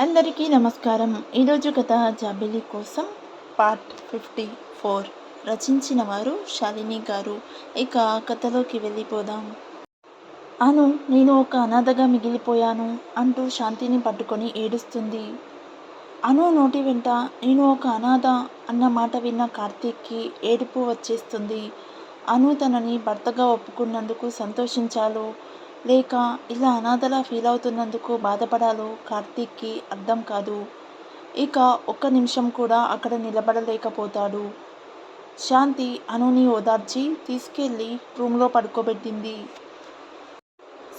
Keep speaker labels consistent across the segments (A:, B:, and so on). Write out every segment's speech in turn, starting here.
A: అందరికీ నమస్కారం. ఈరోజు కథ జాబిలి కోసం పార్ట్ 54 రచించిన వారు శాలిని గారు. ఇక కథలోకి వెళ్ళిపోదాం. నేను ఒక అనాథగా మిగిలిపోయాను అంటూ శాంతిని పట్టుకొని ఏడుస్తుంది. నోటి వెంట నేను ఒక అనాథ అన్న మాట విన్న కార్తీక్కి ఏడుపు వచ్చేస్తుంది. తనని భర్తగా ఒప్పుకున్నందుకు సంతోషించాలో లేక ఇలా అనాథలా ఫీల్ అవుతున్నందుకు బాధపడాలో కార్తీక్కి అర్థం కాదు. ఇక ఒక్క నిమిషం కూడా అక్కడ నిలబడలేకపోతాడు. శాంతి అనుని ఓదార్చి తీసుకెళ్ళి రూమ్లో పడుకోబెట్టింది.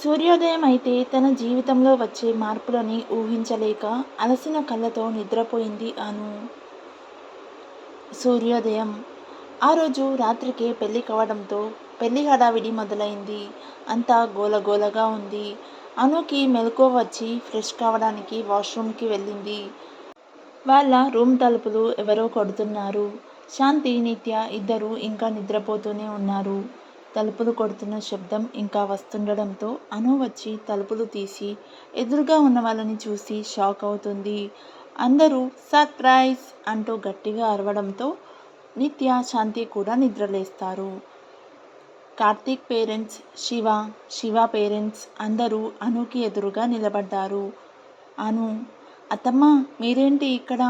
A: సూర్యోదయం అయితే తన జీవితంలో వచ్చే మార్పులని ఊహించలేక అలసిన కళ్ళతో నిద్రపోయింది అను. సూర్యోదయం ఆ రోజు రాత్రికే పెళ్లి కావడంతో పెళ్లి హడావిడి మొదలైంది. అంతా గోలగోలగా ఉంది. అనుకి మెలకువ వచ్చి ఫ్రెష్ కావడానికి వాష్రూమ్కి వెళ్ళింది. వాళ్ళ రూమ్ తలుపులు ఎవరో కొడుతున్నారు. శాంతి, నిత్య ఇద్దరూ ఇంకా నిద్రపోతూనే ఉన్నారు. తలుపులు కొడుతున్న శబ్దం ఇంకా వస్తుండడంతో అను వచ్చి తలుపులు తీసి ఎదురుగా ఉన్న వాళ్ళని చూసి షాక్ అవుతుంది. అందరూ సర్ప్రైజ్ అంటూ గట్టిగా అరవడంతో నిత్య, శాంతి కూడా నిద్రలేస్తారు. కార్తీక్ పేరెంట్స్, శివ పేరెంట్స్ అందరూ అనుకి ఎదురుగా నిలబడ్డారు. అను, అత్తమ్మ మీరేంటి ఇక్కడ?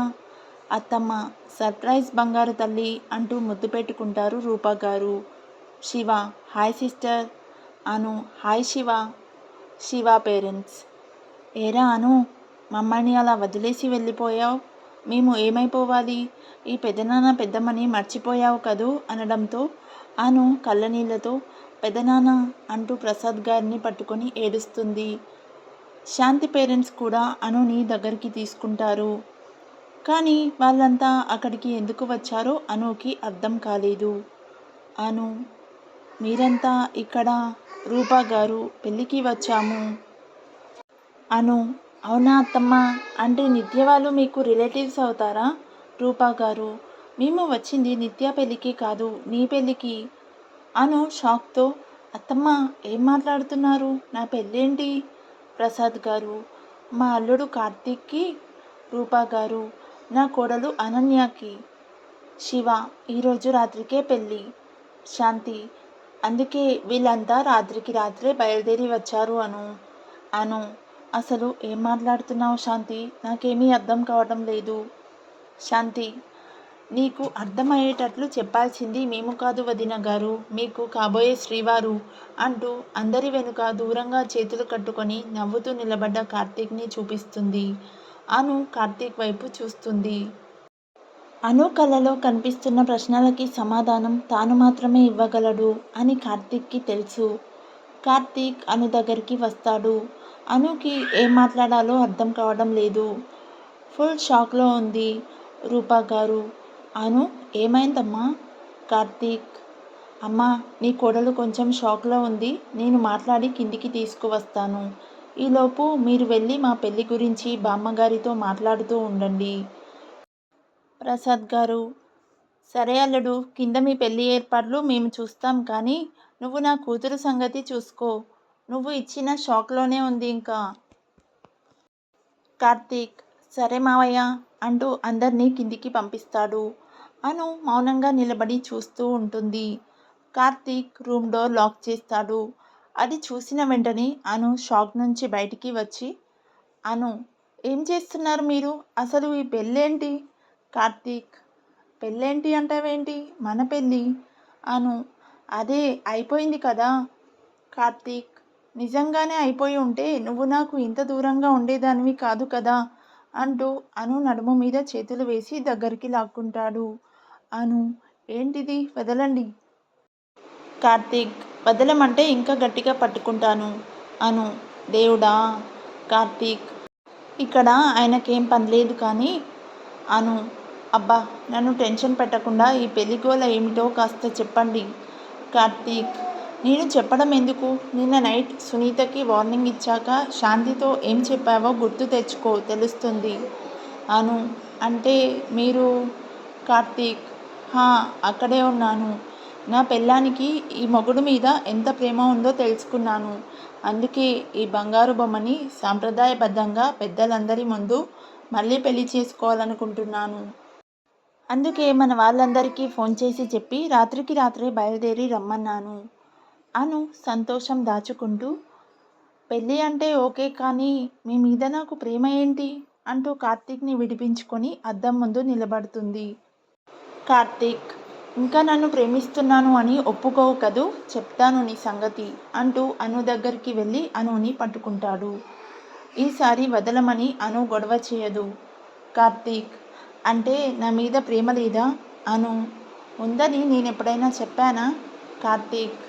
A: అత్తమ్మ, సర్ప్రైజ్ బంగారు తల్లి అంటూ ముద్దు పెట్టుకుంటారు రూపా గారు. Shiva, hi sister. Anu, hi Shiva. Shiva parents, ఏరా అను, మమ్మల్ని అలా వదిలేసి వెళ్ళిపోయావు, మేము ఏమైపోవాలి? ఈ పెదనాన్న పెద్దమ్మని మర్చిపోయావు కదూ అనడంతో అను కళ్ళనీళ్లతో పెదనాన్న అంటూ ప్రసాద్ గారిని పట్టుకొని ఏడుస్తుంది. శాంతి పేరెంట్స్ కూడా అనుని దగ్గరికి తీసుకుంటారు. కానీ వాళ్ళంతా అక్కడికి ఎందుకు వచ్చారో అనుకి అర్థం కాలేదు. అను, మీరంతా ఇక్కడ? రూపా గారు, పెళ్ళికి వచ్చాము. అను, అవునా అత్తమ్మ, అంటే నిత్య వాళ్ళు మీకు రిలేటివ్స్ అవుతారా? రూపా గారు, మేము వచ్చింది నిత్య పెళ్ళికి కాదు, నీ పెళ్ళికి. అను షాక్తో, అత్తమ్మ ఏం మాట్లాడుతున్నారు? నా పెళ్ళేంటి? ప్రసాద్ గారు, మా అల్లుడు కార్తీక్కి. రూపా గారు, నా కోడలు అనన్యకి. శివ, ఈరోజు రాత్రికే పెళ్ళి. శాంతి, అందుకే వీళ్ళంతా రాత్రికి రాత్రే బయలుదేరి వచ్చారు అను. అను, అసలు ఏం మాట్లాడుతున్నావు శాంతి? నాకేమీ అర్థం కావడం లేదు. శాంతి, నీకు అర్థమయ్యేటట్లు చెప్పాల్సింది మేము కాదు వదిన గారు, మీకు కాబోయే శ్రీవారు అంటూ అందరి వెనుక దూరంగా చేతులు కట్టుకొని నవ్వుతూ నిలబడ్డ కార్తీక్ని చూపిస్తుంది. అను కార్తీక్ వైపు చూస్తుంది. అను కళ్ళలో కనిపిస్తున్న ప్రశ్నలకి సమాధానం తాను మాత్రమే ఇవ్వగలడు అని కార్తీక్కి తెలుసు. కార్తీక్ అను దగ్గరికి వస్తాడు. అనుకి ఏం మాట్లాడాలో అర్థం కావడం లేదు. ఫుల్ షాక్లో ఉంది. రూపా గారు, అను ఏమైందమ్మా? కార్తీక్, అమ్మా, నీ కోడలు కొంచెం షాక్లో ఉంది, నేను మాట్లాడి కిందికి తీసుకువస్తాను. ఈలోపు మీరు వెళ్ళి మా పెళ్లి గురించి బామ్మగారితో మాట్లాడుతూ ఉండండి. ప్రసాద్ గారు, సరే అల్లుడు, కింద మీ పెళ్లి ఏర్పాట్లు మేము చూస్తాం, కానీ నువ్వు నా కూతురు సంగతి చూసుకో. నువ్వు ఇచ్చిన షాక్లోనే ఉంది ఇంకా. కార్తీక్, సరే మావయ్య అంటూ అందరినీ కిందికి పంపిస్తాడు. అను మౌనంగా నిలబడి చూస్తూ ఉంటుంది. కార్తీక్ రూమ్ డోర్ లాక్ చేస్తాడు. అది చూసిన వెంటనే అను షాక్ నుంచి బయటికి వచ్చి, అను, ఏం చేస్తున్నారు మీరు? అసలు ఈ పెళ్ళేంటి? కార్తీక్, పెళ్ళేంటి అంటావేంటి? మన పెళ్ళి. అను, అదే అయిపోయింది కదా. కార్తీక్, నిజంగానే అయిపోయి ఉంటే నువ్వు నాకు ఇంత దూరంగా ఉండేదానివి కాదు కదా అంటూ అను నడుము మీద చేతులు వేసి దగ్గరికి లాక్కుంటాడు. అను, ఏంటిది, వదలండి. కార్తీక్, వదలమంటే ఇంకా గట్టిగా పట్టుకుంటాను. అను, దేవుడా. కార్తీక్, ఇక్కడ ఆయనకేం పనిలేదు కానీ. అను, అబ్బా, నన్ను టెన్షన్ పెట్టకుండా ఈ పెళ్లి గోల ఏమిటో కాస్త చెప్పండి. కార్తీక్, నేను చెప్పడం ఎందుకు? నిన్న నైట్ సునీతకి వార్నింగ్ ఇచ్చాక శాంతితో ఏం చెప్పావో గుర్తు తెచ్చుకో, తెలుస్తుంది. అను, అంటే మీరు? కార్తీక్, అక్కడే ఉన్నాను. నా పెళ్ళానికి ఈ మొగుడు మీద ఎంత ప్రేమ ఉందో తెలుసుకున్నాను. అందుకే ఈ బంగారు బొమ్మని సాంప్రదాయబద్ధంగా పెద్దలందరి ముందు మళ్ళీ పెళ్లి చేసుకోవాలనుకుంటున్నాను. అందుకే మన వాళ్ళందరికీ ఫోన్ చేసి చెప్పి రాత్రికి రాత్రే బయలుదేరి రమ్మన్నాను. అను సంతోషం దాచుకుంటూ, పెళ్ళి అంటే ఓకే కానీ మీ మీద నాకు ప్రేమ ఏంటి అంటూ కార్తీక్ని విడిపించుకొని అద్దం ముందు నిలబడుతుంది. కార్తీక్, ఇంకా నన్ను ప్రేమిస్తున్నాను అని ఒప్పుకోవు కదూ, చెప్తాను నీ సంగతి అంటూ అను దగ్గరికి వెళ్ళి అనుని పట్టుకుంటాడు. ఈసారి వదలమని అను గొడవ చేయదు. కార్తీక్, అంటే నా మీద ప్రేమ లేదా? అను, ఉందని నేనెప్పుడైనా చెప్పానా? కార్తీక్,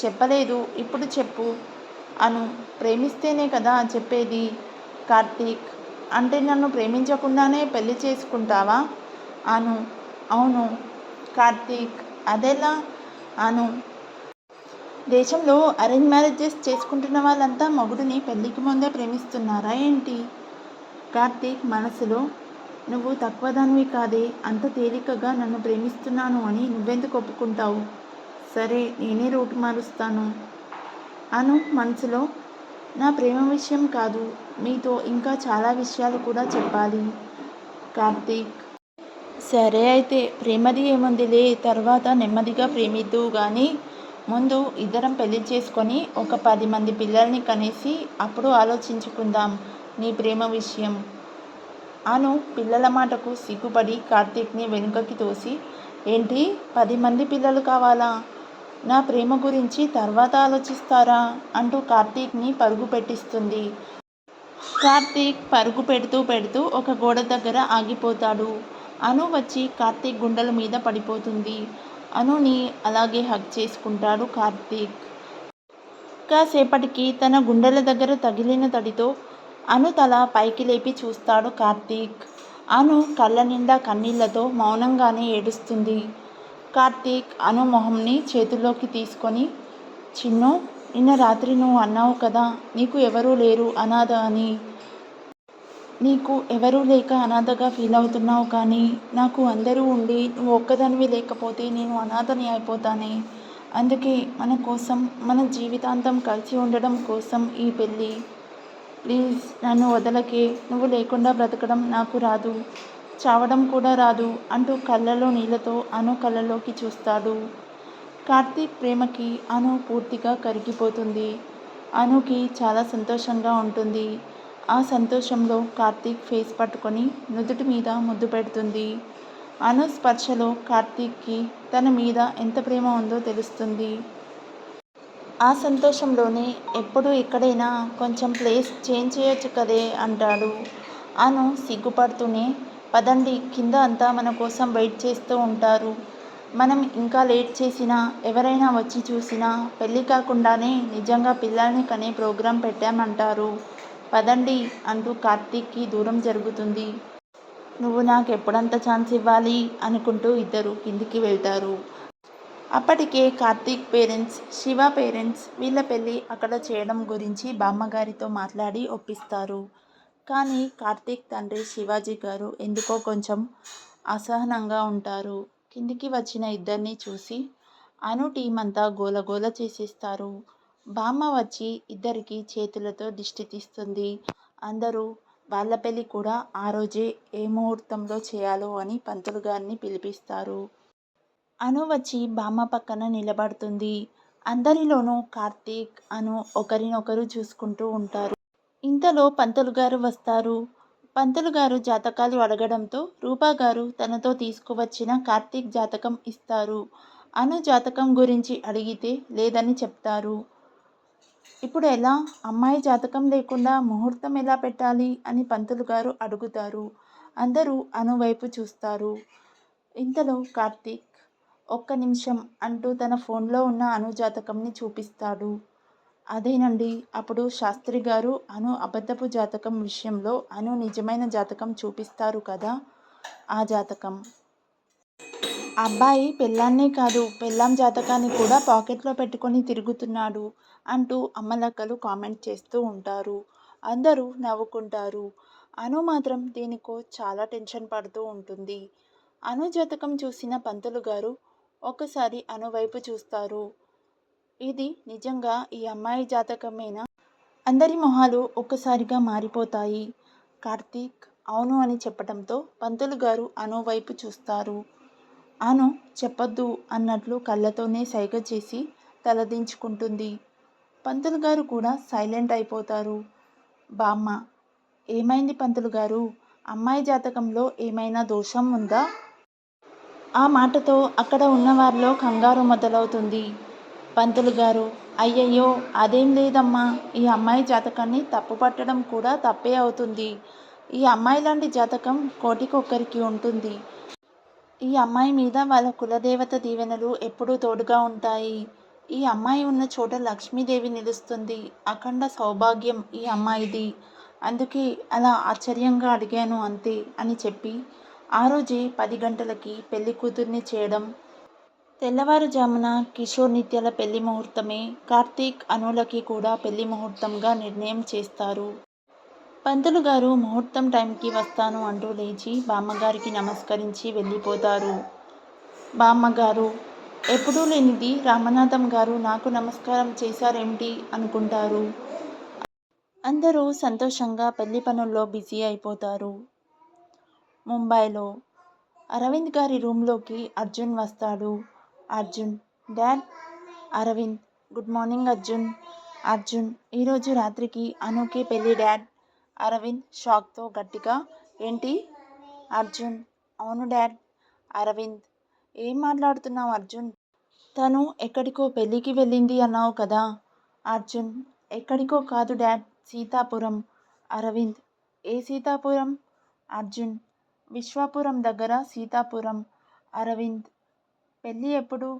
A: చెప్పలేదు, ఇప్పుడు చెప్పు. అను, ప్రేమిస్తేనే కదా చెప్పేది. కార్తీక్, అంటే నన్ను ప్రేమించకుండానే పెళ్లి చేసుకుంటావా? అను, అవును. కార్తీక్, అదెలా? అను, దేశంలో అరేంజ్ మ్యారేజెస్ చేసుకుంటున్న వాళ్ళంతా మొగుడిని పెళ్లికి ముందే ప్రేమిస్తున్నారా ఏంటి? కార్తీక్ మనసులో, నువ్వు తక్కువదానివి కాదే, అంత తేలికగా నన్ను ప్రేమిస్తున్నాను అని నువ్వెందుకు ఒప్పుకుంటావు? సరే, నేనే రూటు మారుస్తాను. అను మనసులో, నా ప్రేమ విషయం కాదు, మీతో ఇంకా చాలా విషయాలు కూడా చెప్పాలి. కార్తీక్, సరే అయితే ప్రేమది ఏముందిలే, తర్వాత నెమ్మదిగా ప్రేమిద్దువు గాని ముందు ఇద్దరం పెళ్లి చేసుకొని ఒక 10 మంది పిల్లల్ని కనేసి అప్పుడు ఆలోచించుకుందాం నీ ప్రేమ విషయం. అను పిల్లల మాటకు సిగ్గుపడి కార్తీక్ని వెనుకకి తోసి, ఏంటి 10 మంది పిల్లలు కావాలా? నా ప్రేమ గురించి తర్వాత ఆలోచిస్తారా అంటూ కార్తీక్ని పరుగు పెట్టిస్తుంది. కార్తీక్ పరుగు పెడుతూ పెడుతూ ఒక గోడ దగ్గర ఆగిపోతాడు. అను వచ్చి కార్తీక్ గుండెల మీద పడిపోతుంది. అనుని అలాగే హగ్ చేసుకుంటాడు కార్తీక్. కాసేపటికి తన గుండెల దగ్గర తగిలిన తడితో అను తల పైకి లేపి చూస్తాడు కార్తీక్. అను కళ్ళ నిండా కన్నీళ్లతో మౌనంగానే ఏడుస్తుంది. కార్తీక్ అను మొహంని చేతుల్లోకి తీసుకొని, చిన్ను, నిన్న రాత్రి నువ్వు అన్నావు కదా నీకు ఎవరూ లేరు, అనాథ అని. నీకు ఎవరూ లేక అనాథగా ఫీల్ అవుతున్నావు కానీ నాకు అందరూ ఉండి నువ్వు ఒక్కదానివి లేకపోతే నేను అనాథని అయిపోతానే. అందుకే మన కోసం, మన జీవితాంతం కలిసి ఉండడం కోసం ఈ పెళ్ళి. ప్లీజ్ నన్ను వదలకే, నువ్వు లేకుండా బ్రతకడం నాకు రాదు, చావడం కూడా రాదు అంటూ కళ్ళలో నీళ్లతో అను కళ్ళలోకి చూస్తాడు. కార్తీక్ ప్రేమకి అను పూర్తిగా కరిగిపోతుంది. అనుకి చాలా సంతోషంగా ఉంటుంది. ఆ సంతోషంలో కార్తీక్ ఫేస్ పట్టుకొని నుదుటి మీద ముద్దు పెడుతుంది. అను స్పర్శలో కార్తీక్కి తన మీద ఎంత ప్రేమ ఉందో తెలుస్తుంది. ఆ సంతోషంలోనే, ఎప్పుడు ఇక్కడైనా కొంచెం ప్లేస్ చేంజ్ చేయొచ్చు కదే అంటాడు. అను సిగ్గుపడుతూనే, పదండి, కింద అంతా మన కోసం వెయిట్ చేస్తూ ఉంటారు. మనం ఇంకా లేట్ చేసినా, ఎవరైనా వచ్చి చూసినా పెళ్ళి కాకుండానే నిజంగా పిల్లల్ని కనే ప్రోగ్రాం పెట్టామంటారు. పదండి అంటూ కార్తీక్కి దూరం జరుగుతుంది. నువ్వు నాకు ఎప్పుడంత ఛాన్స్ ఇవ్వాలి అనుకుంటూ ఇద్దరు కిందికి వెళ్తారు. అప్పటికే కార్తీక్ పేరెంట్స్, శివ పేరెంట్స్ వీళ్ళ పెళ్ళి అక్కడ చేయడం గురించి బామ్మగారితో మాట్లాడి ఒప్పిస్తారు. కానీ కార్తీక్ తండ్రి శివాజీ గారు ఎందుకో కొంచెం అసహనంగా ఉంటారు. కిందికి వచ్చిన ఇద్దరిని చూసి అను టీం అంతా గోలగోల చేసేస్తారు. బామ్మ వచ్చి ఇద్దరికి చేతులతో దిష్టి తీస్తుంది. అందరూ వాళ్ళ పెళ్ళి కూడా ఆ రోజే ఏ ముహూర్తంలో చేయాలో అని పంతులు గారిని పిలిపిస్తారు. అను వచ్చి బామ్మ పక్కన నిలబడుతుంది. అందరిలోనూ కార్తీక్, అను ఒకరినొకరు చూసుకుంటూ ఉంటారు. ఇంతలో పంతులు గారు వస్తారు. పంతులు గారు జాతకాలు అడగడంతో రూపా గారు తనతో తీసుకువచ్చిన కార్తీక్ జాతకం ఇస్తారు. అను జాతకం గురించి అడిగితే లేదని చెప్తారు. ఇప్పుడు ఎలా? అమ్మాయి జాతకం లేకుండా ముహూర్తం ఎలా పెట్టాలి అని పంతులు గారు అడుగుతారు. అందరూ అను వైపు చూస్తారు. ఇంతలో కార్తీక్, ఒక్క నిమిషం అంటూ తన ఫోన్లో ఉన్న అను జాతకంని చూపిస్తాడు. అదేనండి, అప్పుడు శాస్త్రి గారు అను అబద్ధపు జాతకం విషయంలో అను నిజమైన జాతకం చూపిస్తారు కదా, ఆ జాతకం. అబ్బాయి పెళ్ళాన్నే కాదు, పెళ్ళాం జాతకాన్ని కూడా పాకెట్లో పెట్టుకొని తిరుగుతున్నాడు అంటూ అమ్మలక్కలు కామెంట్ చేస్తూ ఉంటారు. అందరూ నవ్వుకుంటారు. అను మాత్రం దేనికో చాలా టెన్షన్ పడుతూ ఉంటుంది. అను జాతకం చూసిన పంతులు గారు, ఒక్కసారి అను వైపు చూస్తారు. ఇది నిజంగా ఈ అమ్మాయి జాతకమేనా? అందరి మొహాలు ఒక్కసారిగా మారిపోతాయి. కార్తీక్ అవును అని చెప్పడంతో పంతులు గారు అను వైపు చూస్తారు. అను చెప్పొద్దు అన్నట్లు కళ్ళతోనే సైగ చేసి తలదించుకుంటుంది. పంతులు గారు కూడా సైలెంట్ అయిపోతారు. బామ్మ ఏమైంది పంతులు గారు? అమ్మాయి జాతకంలో ఏమైనా దోషం ఉందా? ఆ మాటతో అక్కడ ఉన్నవారిలో కంగారు మొదలవుతుంది. పంతులు గారు అయ్యయ్యో అదేం లేదమ్మా, ఈ అమ్మాయి జాతకాన్ని తప్పుపట్టడం కూడా తప్పే అవుతుంది. ఈ అమ్మాయి లాంటి జాతకం కోటికొక్కరికి ఉంటుంది. ఈ అమ్మాయి మీద వాళ్ళ కులదేవత దీవెనలు ఎప్పుడూ తోడుగా ఉంటాయి. ఈ అమ్మాయి ఉన్న చోట లక్ష్మీదేవి నిలుస్తుంది. అఖండ సౌభాగ్యం ఈ అమ్మాయిది. అందుకే అలా ఆశ్చర్యంగా అడిగాను అంతే అని చెప్పి ఆ రోజే 10 గంటలకి పెళ్లి కూతుర్ని చేయడం. తెల్లవారుజామున కిషోర్ నిత్యల పెళ్లి ముహూర్తమే కార్తీక్ అనులకి కూడా పెళ్లి ముహూర్తంగా నిర్ణయం చేస్తారు. పంతులు గారు ముహూర్తం టైంకి వస్తాను అంటూ లేచి బామ్మగారికి నమస్కరించి వెళ్ళిపోతారు. బామ్మగారు ఎప్పుడూ లేనిది రామనాథం గారు నాకు నమస్కారం చేశారేమిటి అనుకుంటారు. అందరూ సంతోషంగా పెళ్లి పనుల్లో బిజీ అయిపోతారు. ముంబైలో అరవింద్ గారి రూమ్లోకి అర్జున్ వస్తాడు. Arjun dad. Aravind good morning Arjun. Arjun ఈరోజు రాత్రికి అనుకి పెళ్లి డాడ్. అరవింద్ షాక్తో గట్టిగా ఏంటి? అర్జున్ అవును డాడ్. అరవింద్ ఏం మాట్లాడుతున్నావు అర్జున్? తను ఎక్కడికో పెళ్ళికి వెళ్ళింది అన్నావు కదా? అర్జున్ ఎక్కడికో కాదు డాడ్, సీతాపురం. అరవింద్ ఏ సీతాపురం? అర్జున్ విశ్వాపురం దగ్గర సీతాపురం. అరవింద్ పెళ్ళి ఎప్పుడు?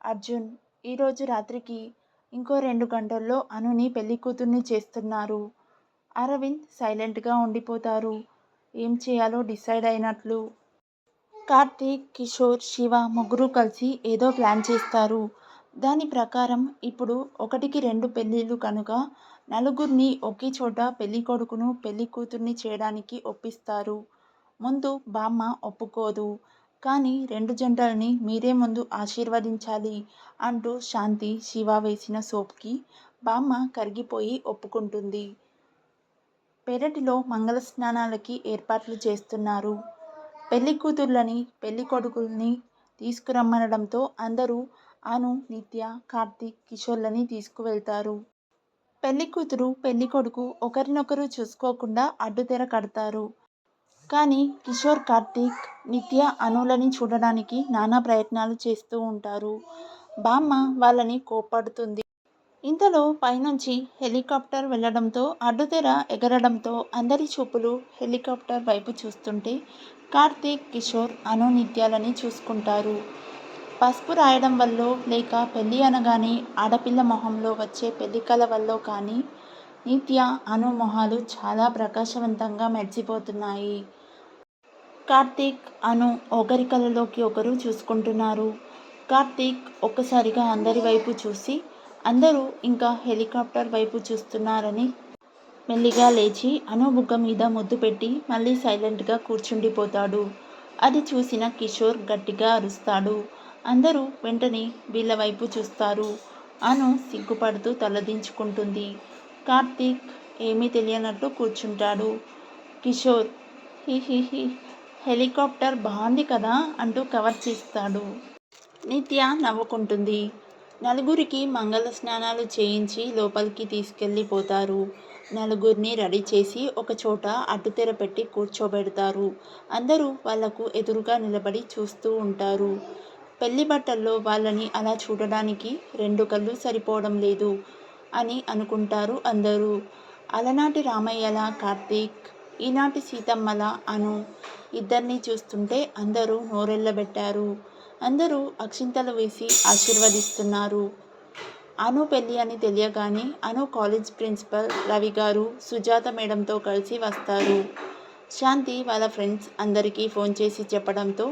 A: అర్జున్ ఈరోజు రాత్రికి. ఇంకో 2 గంటల్లో అనుని పెళ్లి కూతుర్ని చేస్తున్నారు. అరవింద్ సైలెంట్గా ఉండిపోతారు. ఏం చేయాలో డిసైడ్ అయినట్లు. కార్తీక్, కిషోర్, శివ ముగ్గురు కలిసి ఏదో ప్లాన్ చేస్తారు. దాని ప్రకారం ఇప్పుడు 1కి 2 పెళ్ళిళ్ళు కనుక నలుగురిని ఒకే చోట పెళ్లి కొడుకును పెళ్లి కూతుర్ని చేయడానికి ఒప్పిస్తారు. ముందు బామ్మ ఒప్పుకోదు. కానీ 2 జంటల్ని మీరే ముందు ఆశీర్వదించాలి అంటూ శాంతి, శివ వేసిన సోప్కి బామ్మ కరిగిపోయి ఒప్పుకుంటుంది. పెరటిలో మంగళ స్నానాలకి ఏర్పాట్లు చేస్తున్నారు. పెళ్లి కూతుర్లని పెళ్లి కొడుకుల్ని తీసుకురమ్మనడంతో అందరూ అను, నిత్య, కార్తీక్, కిషోర్లని తీసుకువెళ్తారు. పెళ్లి కూతురు పెళ్లి కొడుకు ఒకరినొకరు చూసుకోకుండా అడ్డుతెర కడతారు. కానీ కిషోర్, కార్తీక్, నిత్య అనులని చూడడానికి నానా ప్రయత్నాలు చేస్తూ ఉంటారు. బామ్మ వాళ్ళని కోప్పడుతుంది. ఇంతలో పైనుంచి హెలికాప్టర్ వెళ్లడంతో అడ్డుతెర ఎగరడంతో అందరి చూపులు హెలికాప్టర్ వైపు చూస్తుంటే కార్తీక్, కిషోర్ అను నిత్యాలని చూసుకుంటారు. పసుపు రాయడం వల్లో లేక పెళ్ళి అనగానే ఆడపిల్ల మొహంలో వచ్చే పెళ్లి కళ వల్లో కానీ నిత్య, అను మొహాలు చాలా ప్రకాశవంతంగా మెరిసిపోతున్నాయి. కార్తీక్, అను ఒకరి కళ్ళలోకి ఒకరు చూసుకుంటున్నారు. కార్తీక్ ఒక్కసారిగా అందరి వైపు చూసి అందరూ ఇంకా హెలికాప్టర్ వైపు చూస్తున్నారని మెల్లిగా లేచి అను బుగ్గ మీద ముద్దు పెట్టి మళ్ళీ సైలెంట్గా కూర్చుండిపోతాడు. అది చూసిన కిషోర్ గట్టిగా అరుస్తాడు. అందరూ వెంటనే వీళ్ళ వైపు చూస్తారు. అను సిగ్గుపడుతూ తలదించుకుంటుంది. కార్తీక్ ఏమీ తెలియనట్లు కూర్చుంటాడు. కిషోర్ హిహిహి హెలికాప్టర్ బాగుంది కదా అంటూ కవర్ చేస్తాడు. నిత్య నవ్వుకుంటుంది. నలుగురికి మంగళ స్నానాలు చేయించి లోపలికి తీసుకెళ్ళిపోతారు. నలుగురిని రెడీ చేసి ఒకచోట అడ్డుతెర పెట్టి కూర్చోబెడతారు. అందరూ వాళ్లకు ఎదురుగా నిలబడి చూస్తూ ఉంటారు. పెళ్లి బట్టల్లో వాళ్ళని అలా చూడడానికి 2 కళ్ళు సరిపోవడం లేదు అని అనుకుంటారు అందరూ. అలనాటి రామయ్యల కార్తీక్, ఈనాటి సీతమ్మల అను ఇద్దరిని చూస్తుంటే అందరూ నోరెళ్ళబెట్టారు. అందరూ అక్షింతలు వేసి ఆశీర్వదిస్తున్నారు. అను పెళ్ళి అని తెలియగానే అను కాలేజ్ ప్రిన్సిపల్ రవి గారు, సుజాత మేడంతో కలిసి వస్తారు. శాంతి వాళ్ళ ఫ్రెండ్స్ అందరికీ ఫోన్ చేసి చెప్పడంతో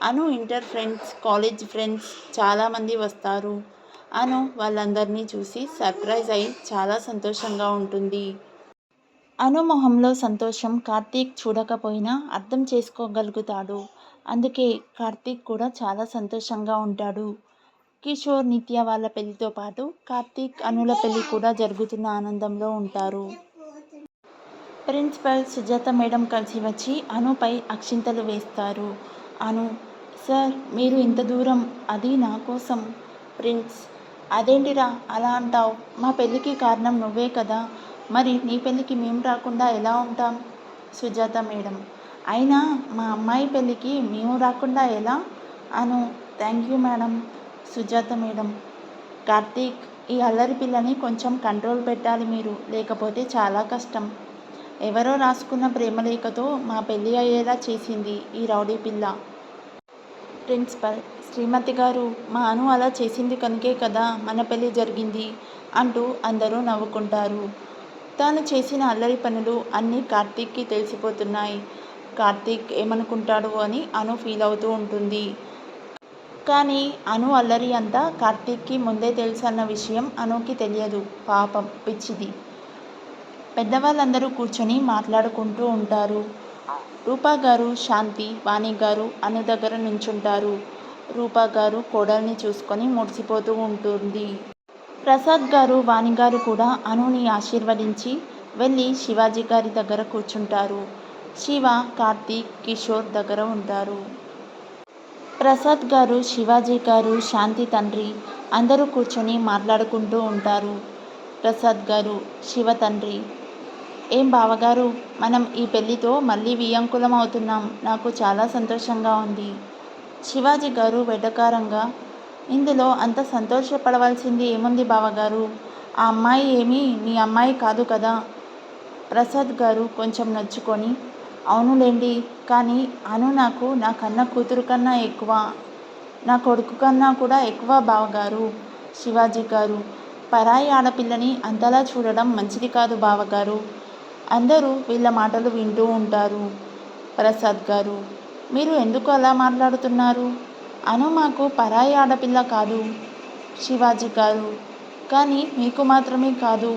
A: అను ఇంటర్ ఫ్రెండ్స్, కాలేజ్ ఫ్రెండ్స్ చాలామంది వస్తారు. అను వాళ్ళందరినీ చూసి సర్ప్రైజ్ అయి చాలా సంతోషంగా ఉంటుంది. అను మొహంలో సంతోషం కార్తీక్ చూడకపోయినా అర్థం చేసుకోగలుగుతాడు. అందుకే కార్తీక్ కూడా చాలా సంతోషంగా ఉంటాడు. కిషోర్, నిత్య వాళ్ళ పెళ్లితో పాటు కార్తీక్, అనుల పెళ్లి కూడా జరుగుతున్న ఆనందంలో ఉంటారు. ప్రిన్సిపల్ సుజాత మేడం కలిసి వచ్చి అనుపై అక్షింతలు వేస్తారు. అను: సార్, మీరు ఇంత దూరం, అది నా కోసం. ప్రిన్స్: అదేంటిరా అలా అంటావు? మా పెళ్ళికి కారణం నువ్వే కదా, మరి నీ పెళ్ళికి మేము రాకుండా ఎలా ఉంటాం? సుజాత మేడం: అయినా మా అమ్మాయి పెళ్ళికి మేము రాకుండా ఎలా? Anu: thank you madam. Sujatha madam: Karthik, ఈ అల్లరి పిల్లని కొంచెం కంట్రోల్ పెట్టాలి మీరు, లేకపోతే చాలా కష్టం. ఎవరో రాసుకున్న ప్రేమలేఖతో మా పెళ్ళి అయ్యేలా చేసింది ఈ రౌడీ పిల్ల. ప్రిన్సిపల్: శ్రీమతి గారు, మా అను అలా చేసింది కనుకే కదా మన పెళ్ళి జరిగింది అంటూ అందరూ నవ్వుకుంటారు. తాను చేసిన అల్లరి పనులు అన్నీ కార్తీక్కి తెలిసిపోతున్నాయి. కార్తీక్ ఏమనుకుంటాడు అని అను ఫీల్ అవుతూ ఉంటుంది. కానీ అను అల్లరి అంతా కార్తీక్కి ముందే తెలుసన్న విషయం అనుకి తెలియదు. పాపం పిచ్చిది. పెద్దవాళ్ళందరూ కూర్చొని మాట్లాడుకుంటూ ఉంటారు. రూపా గారు, శాంతి, వాణి గారు అను దగ్గర నుంచుంటారు. రూపా గారు కోడల్ని చూసుకొని మురిసిపోతూ ఉంటుంది. ప్రసాద్ గారు, వాణి గారు కూడా అనుని ఆశీర్వదించి వెళ్ళి శివాజీ గారి దగ్గర కూర్చుంటారు. శివ, కార్తీక్, కిషోర్ దగ్గర ఉంటారు. ప్రసాద్ గారు, శివాజీ గారు, శాంతి తండ్రి అందరూ కూర్చొని మాట్లాడుకుంటూ ఉంటారు. ప్రసాద్ గారు: శివ తండ్రి: ఏం బావగారు, మనం ఈ పెళ్లితో మళ్ళీ వియ్యంకులం అవుతున్నాం. నాకు చాలా సంతోషంగా ఉంది. శివాజీ గారు వెటకారంగా: ఇందులో అంత సంతోషపడవలసింది ఏముంది బావగారు? ఆ అమ్మాయి ఏమీ మీ అమ్మాయి కాదు కదా. ప్రసాద్ గారు కొంచెం నొచ్చుకొని: అవునులేండి, కానీ అను నాకు నా కన్న కూతురు కన్నా ఎక్కువ, నా కొడుకు కన్నా కూడా ఎక్కువ బావగారు. శివాజీ గారు: పరాయి ఆడపిల్లని అంతలా చూడడం మంచిది కాదు బావగారు. అందరూ వీళ్ళ మాటలు వింటూ ఉంటారు. ప్రసాద్ గారు: మీరు ఎందుకు అలా మాట్లాడుతున్నారు? అను మాకు పరాయి ఆడపిల్ల కాదు. శివాజీ గారు: కానీ మీకు మాత్రమే కాదు,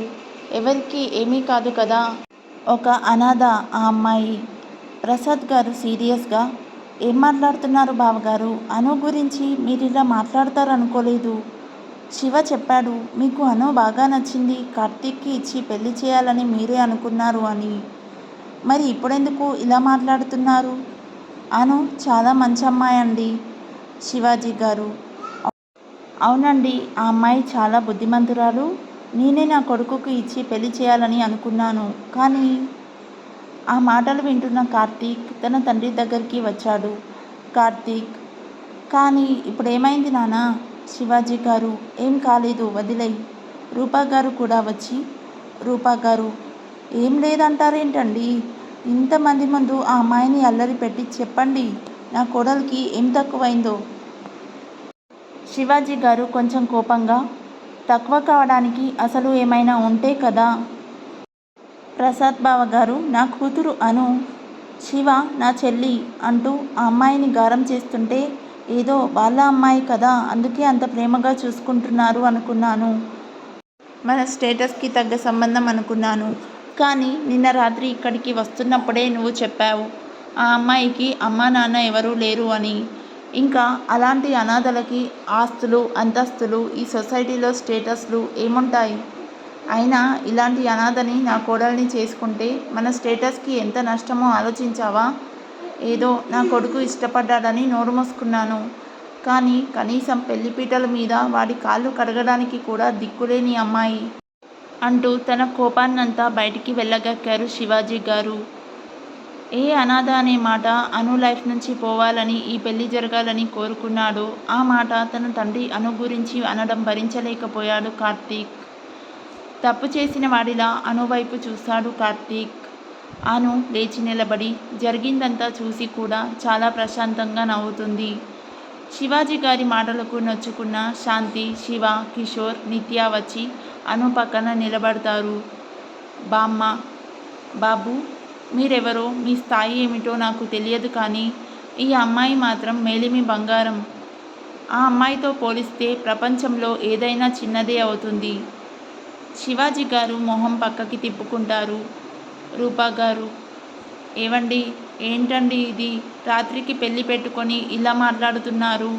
A: ఎవరికి ఏమీ కాదు కదా. ఒక అనాథ ఆ అమ్మాయి. ప్రసాద్ గారు సీరియస్గా: ఏం మాట్లాడుతున్నారు బావగారు? అను గురించి మీరిలా మాట్లాడతారనుకోలేదు. శివ చెప్పాడు మీకు అను బాగా నచ్చింది, కార్తీక్కి ఇచ్చి పెళ్లి చేయాలని మీరే అనుకున్నారు అని. మరి ఇప్పుడెందుకు ఇలా మాట్లాడుతున్నారు? అను చాలా మంచి అమ్మాయి అండి. శివాజీ గారు: అవునండి, ఆ అమ్మాయి చాలా బుద్ధిమంతురాలు. నేనే నా కొడుకుకి ఇచ్చి పెళ్లి చేయాలని అనుకున్నాను. కానీ ఆ మాటలు వింటున్న కార్తీక్ తన తండ్రి దగ్గరికి వచ్చాడు. కార్తీక్: కానీ ఇప్పుడేమైంది నాన్న? శివాజీ గారు: ఏం కాలేదు, వదిలేయ్. రూపా గారు కూడా వచ్చి: రూపా గారు: ఏం లేదంటారేంటండి? ఇంతమంది ముందు ఆ అమ్మాయిని అల్లరి పెట్టి చెప్పండి, నా కోడలికి ఏం తక్కువైందో. శివాజీ గారు కొంచెం కోపంగా: తక్కువ కావడానికి అసలు ఏమైనా ఉంటే కదా. ప్రసాద్ బావ గారు, నా కూతురు అను, శివ నా చెల్లి అంటూ ఆ అమ్మాయిని గారం చేస్తుంటే ఏదో వాళ్ళ అమ్మాయి కదా, అందుకే అంత ప్రేమగా చూసుకుంటున్నారు అనుకున్నాను. మన స్టేటస్కి తగ్గ సంబంధం అనుకున్నాను. కానీ నిన్న రాత్రి ఇక్కడికి వస్తున్నప్పుడే నువ్వు చెప్పావు ఆ అమ్మాయికి అమ్మా నాన్న ఎవరూ లేరు అని. ఇంకా అలాంటి అనాథలకి ఆస్తులు, అంతస్తులు, ఈ సొసైటీలో స్టేటస్లు ఏముంటాయి? అయినా ఇలాంటి అనాథని నా కోడల్ని చేసుకుంటే మన స్టేటస్కి ఎంత నష్టమో ఆలోచించావా? ఏదో నా కొడుకు ఇష్టపడ్డాడని నోరు మూసుకున్నాను. కానీ కనీసం పెళ్లిపీటల మీద వాడి కాళ్ళు కడగడానికి కూడా దిక్కులేని అమ్మాయి అంటూ తన కోపాన్నంతా బయటికి వెళ్ళగక్కారు శివాజీ గారు. ఏ అనాథ అనే మాట అను లైఫ్ నుంచి పోవాలని, ఈ పెళ్లి జరగాలని కోరుకున్నాడో ఆ మాట తన తండ్రి అను గురించి అనడం భరించలేకపోయాడు కార్తీక్. తప్పు చేసిన వాడిలా అను వైపు చూశాడు కార్తీక్. అను లేచి నిలబడి జరిగిందంతా చూసి కూడా చాలా ప్రశాంతంగా నవ్వుతుంది. శివాజీ గారి మాటలకు నొచ్చుకున్న శాంతి, శివ, కిషోర్, నిత్య వచ్చి అను పక్కన నిలబడతారు. బామ్మ: బాబు, మీరెవరో, మీ స్థాయి ఏమిటో నాకు తెలియదు, కానీ ఈ అమ్మాయి మాత్రం మేలిమి బంగారం. ఆ అమ్మాయితో పోలిస్తే ప్రపంచంలో ఏదైనా చిన్నదే అవుతుంది. శివాజీ గారు మొహం పక్కకి తిప్పుకుంటారు. రూపా గారు. ఏవండి, ఏంటండి ఇది? రాత్రికి పెళ్లి పెట్టుకొని ఇలా మాట్లాడుతున్నారు?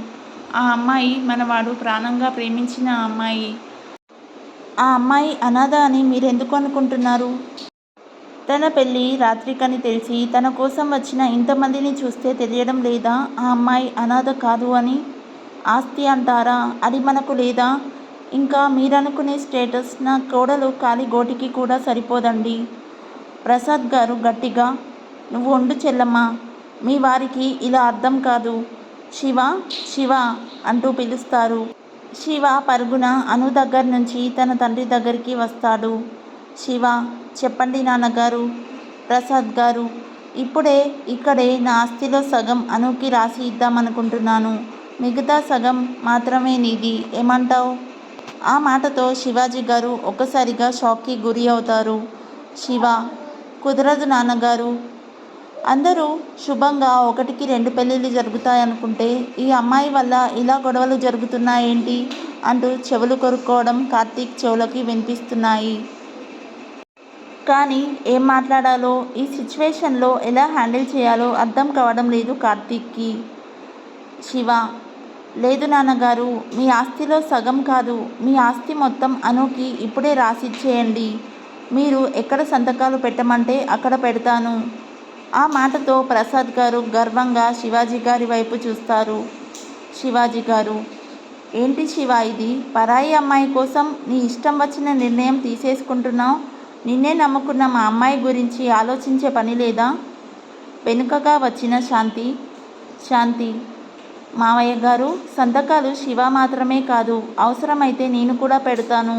A: ఆ అమ్మాయి మనవాడు ప్రాణంగా ప్రేమించిన అమ్మాయి. ఆ అమ్మాయి అనాథ అని మీరెందుకు అనుకుంటున్నారు? తన పెళ్ళి రాత్రికని తెలిసి తన కోసం వచ్చిన ఇంతమందిని చూస్తే తెలియడం లేదా ఆ అమ్మాయి అనాథ కాదు అని? ఆస్తి అంటారా, అది మనకు లేదా? ఇంకా మీరనుకునే స్టేటస్ నా కోడలు కాలి గోటికి కూడా సరిపోదండి. ప్రసాద్ గారు గట్టిగా, నువ్వు ఉండు చెల్లమ్మా, మీ వారికి ఇలా అర్థం కాదు. శివ, శివ అంటూ పిలుస్తారు. శివ పరుగున అను దగ్గర నుంచి తన తండ్రి దగ్గరికి వస్తాడు. శివ, చెప్పండి నాన్నగారు. ప్రసాద్ గారు, ఇప్పుడే ఇక్కడే నా ఆస్తిలో సగం అనుకి రాసి ఇద్దామనుకుంటున్నాను. మిగతా సగం మాత్రమే నీది. ఏమంటావు? ఆ మాటతో శివాజీ గారు ఒక్కసారిగా షాక్కి గురి అవుతారు. శివ, కుదరదు నాన్నగారు. అందరూ శుభంగా 1కి 2 పెళ్ళిళ్ళు జరుగుతాయనుకుంటే ఈ అమ్మాయి వల్ల ఇలా గొడవలు జరుగుతున్నాయేంటి అంటూ చెవులు కొరుక్కోవడం కార్తీక్ చెవులకి వినిపిస్తున్నాయి. కానీ ఏం మాట్లాడాలో, ఈ సిచ్యువేషన్లో ఎలా హ్యాండిల్ చేయాలో అర్థం కావడం లేదు కార్తీక్కి. శివ, లేదు నాన్నగారు, మీ ఆస్తిలో సగం కాదు, మీ ఆస్తి మొత్తం అనుకి ఇప్పుడే రాసిచ్చేయండి. మీరు ఎక్కడ సంతకాలు పెట్టమంటే అక్కడ పెడతాను. ఆ మాటతో ప్రసాద్ గారు గర్వంగా శివాజీ గారి వైపు చూస్తారు. శివాజీ గారు, ఏంటి శివ ఇది? పరాయి అమ్మాయి కోసం నీ ఇష్టం వచ్చిన నిర్ణయం తీసేసుకుంటున్నావు. నిన్నే నమ్ముకున్న మా అమ్మాయి గురించి ఆలోచించే పని లేదా? వెనుకగా వచ్చిన శాంతి, శాంతి, మావయ్య గారు, సంతకాలు శివ మాత్రమే కాదు, అవసరమైతే నేను కూడా పెడతాను.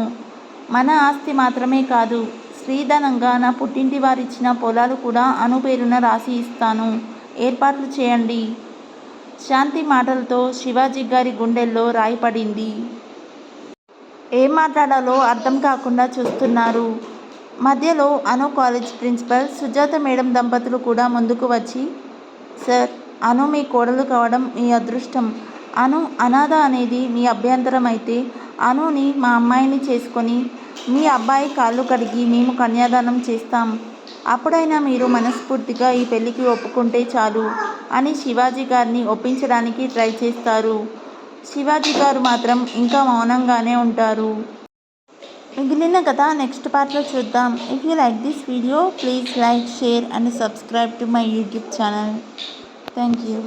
A: మన ఆస్తి మాత్రమే కాదు, స్త్రీధనంగా నా పుట్టింటి వారిచ్చిన పొలాలు కూడా అను పేరున రాసి ఇస్తాను. ఏర్పాట్లు చేయండి. శాంతి మాటలతో శివాజీ గారి గుండెల్లో రాయి పడింది. ఏం మాట్లాడాలో అర్థం కాకుండా చూస్తున్నారు. మధ్యలో అను కాలేజ్ ప్రిన్సిపల్ సుజాత మేడం దంపతులు కూడా ముందుకు వచ్చి, సార్, అను మీ కోడలు కావడం మీ అదృష్టం. అను అనాథ అనేది మీ అభ్యంతరం అయితే అనుని మా అమ్మాయిని చేసుకొని మీ అబ్బాయి కాళ్ళు కడిగి మేము కన్యాదానం చేస్తాం. అప్పుడైనా మీరు మనస్ఫూర్తిగా ఈ పెళ్లికి ఒప్పుకుంటే చాలు అని శివాజీ గారిని ఒప్పించడానికి ట్రై చేస్తారు. శివాజీ గారు మాత్రం ఇంకా మౌనంగానే ఉంటారు. మిగిలిన కథ నెక్స్ట్ పార్ట్లో చూద్దాం. If you like this video, please like, share and subscribe to my YouTube channel. Thank you.